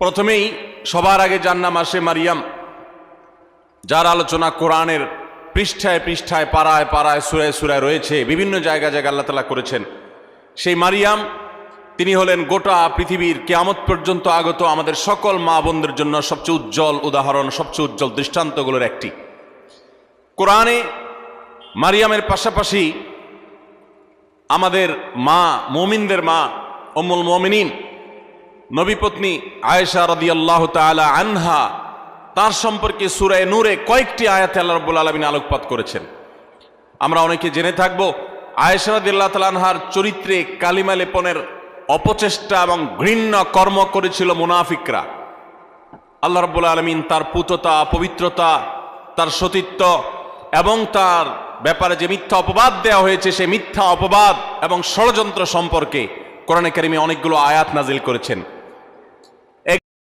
প্রথমেই সবার আগে যার নাম আসে মারিয়াম, যার আলোচনা কোরআনের পৃষ্ঠায় পৃষ্ঠায় পাড়ায় পাড়ায় সূরায় সূরায় রয়েছে, বিভিন্ন জায়গায় জায়গায় আল্লাহ তাআলা করেছেন। সেই মারিয়াম তিনি হলেন গোটা পৃথিবীর কিয়ামত পর্যন্ত আগত আমাদের সকল মা বোনদের জন্য সবচেয়ে উজ্জ্বল উদাহরণ, সবচেয়ে উজ্জ্বল দৃষ্টান্তগুলোর একটি। কোরআনে মারিয়ামের পাশাপাশি আমাদের মা, মুমিনদের মা উম্মুল মুমিনিন নবীপত্নী আয়েশা রাদিয়াল্লাহু তাআলা আনহা, তার সম্পর্কে সূরা নূরে কয়েকটি আয়াতে আল্লাহ রাব্বুল আলামিন আলোকপাত করেছেন। আমরা অনেকে জেনে থাকব আয়েশা রাদিয়াল্লাহু তাআলা আনহার চরিত্রে কালিমা লেপনের অপচেষ্টা এবং ঘৃণ্য কর্ম করেছিল মুনাফিকরা। আল্লাহ রাব্বুল আলামিন তার পুততা, পবিত্রতা, তার সতীত্ব এবং তার ব্যাপারে যে মিথ্যা অপবাদ দেওয়া হয়েছে, সেই মিথ্যা অপবাদ এবং ষড়যন্ত্র সম্পর্কে কোরআনে কারিমে অনেকগুলো আয়াত নাজিল করেছেন।